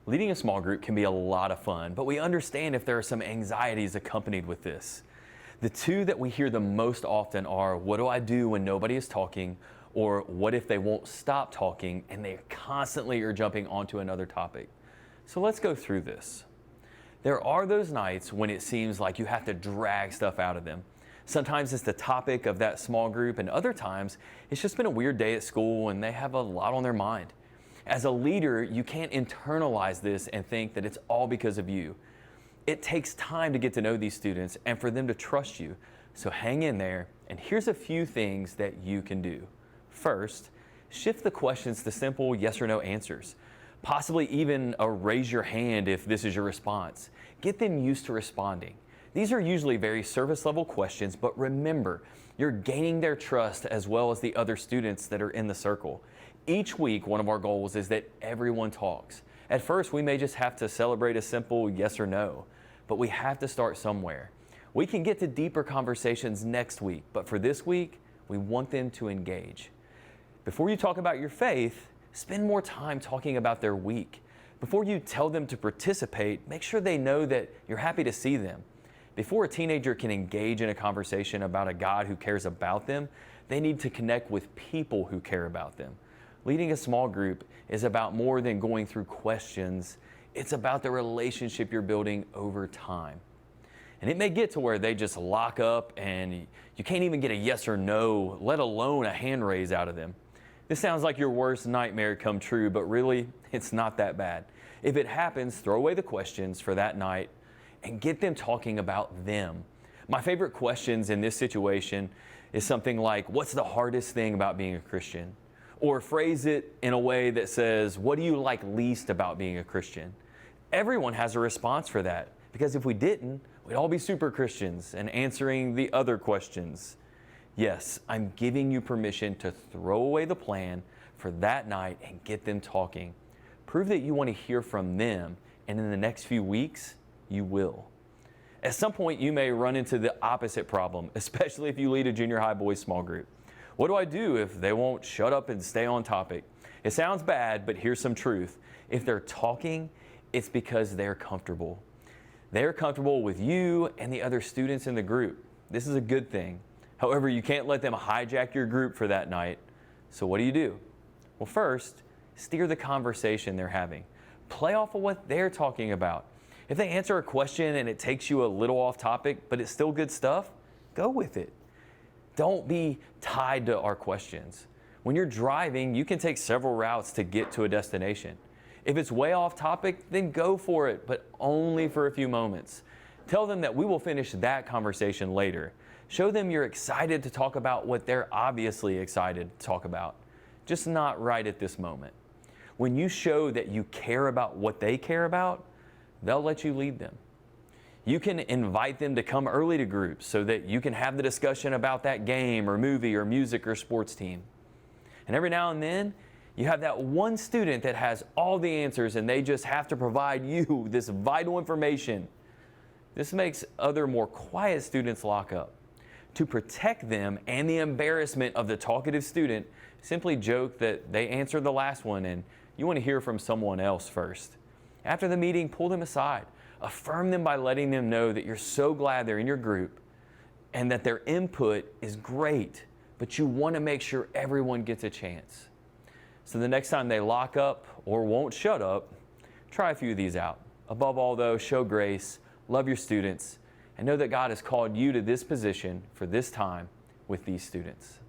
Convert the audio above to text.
Leading a small group can be a lot of fun, but we understand if there are some anxieties accompanied with this. The two that we hear the most often are, what do I do when nobody is talking? Or what if they won't stop talking and they constantly are jumping onto another topic? So let's go through this. There are those nights when it seems like you have to drag stuff out of them. Sometimes it's the topic of that small group, and other times it's just been a weird day at school and they have a lot on their mind. As a leader, you can't internalize this and think that it's all because of you. It takes time to get to know these students and for them to trust you. So hang in there, and here's a few things that you can do. First, shift the questions to simple yes or no answers. Possibly even a raise your hand if this is your response. Get them used to responding. These are usually very service level questions, but remember, you're gaining their trust as well as the other students that are in the circle. Each week, one of our goals is that everyone talks. At first, we may just have to celebrate a simple yes or no, but we have to start somewhere. We can get to deeper conversations next week, but for this week, we want them to engage. Before you talk about your faith, spend more time talking about their week. Before you tell them to participate, make sure they know that you're happy to see them. Before a teenager can engage in a conversation about a God who cares about them, they need to connect with people who care about them. Leading a small group is about more than going through questions. It's about the relationship you're building over time. And it may get to where they just lock up and you can't even get a yes or no, let alone a hand raise out of them. This sounds like your worst nightmare come true, but really, it's not that bad. If it happens, throw away the questions for that night and get them talking about them. My favorite questions in this situation is something like, what's the hardest thing about being a Christian? Or phrase it in a way that says, what do you like least about being a Christian? Everyone has a response for that, because if we didn't, we'd all be super Christians and answering the other questions. Yes, I'm giving you permission to throw away the plan for that night and get them talking. Prove that you want to hear from them, and in the next few weeks, you will. At some point, you may run into the opposite problem, especially if you lead a junior high boys small group. What do I do if they won't shut up and stay on topic? It sounds bad, but here's some truth. If they're talking, it's because they're comfortable. They're comfortable with you and the other students in the group. This is a good thing. However, you can't let them hijack your group for that night. So what do? Well, first, steer the conversation they're having. Play off of what they're talking about. If they answer a question and it takes you a little off topic, but it's still good stuff, go with it. Don't be tied to our questions. When you're driving, you can take several routes to get to a destination. If it's way off topic, then go for it, but only for a few moments. Tell them that we will finish that conversation later. Show them you're excited to talk about what they're obviously excited to talk about, just not right at this moment. When you show that you care about what they care about, they'll let you lead them. You can invite them to come early to groups so that you can have the discussion about that game or movie or music or sports team. And every now and then, you have that one student that has all the answers and they just have to provide you this vital information. This makes other more quiet students lock up. To protect them and the embarrassment of the talkative student, simply joke that they answered the last one and you want to hear from someone else first. After the meeting, pull them aside. Affirm them by letting them know that you're so glad they're in your group and that their input is great, but you want to make sure everyone gets a chance. So the next time they lock up or won't shut up, try a few of these out. Above all, though, show grace, love your students, and know that God has called you to this position for this time with these students.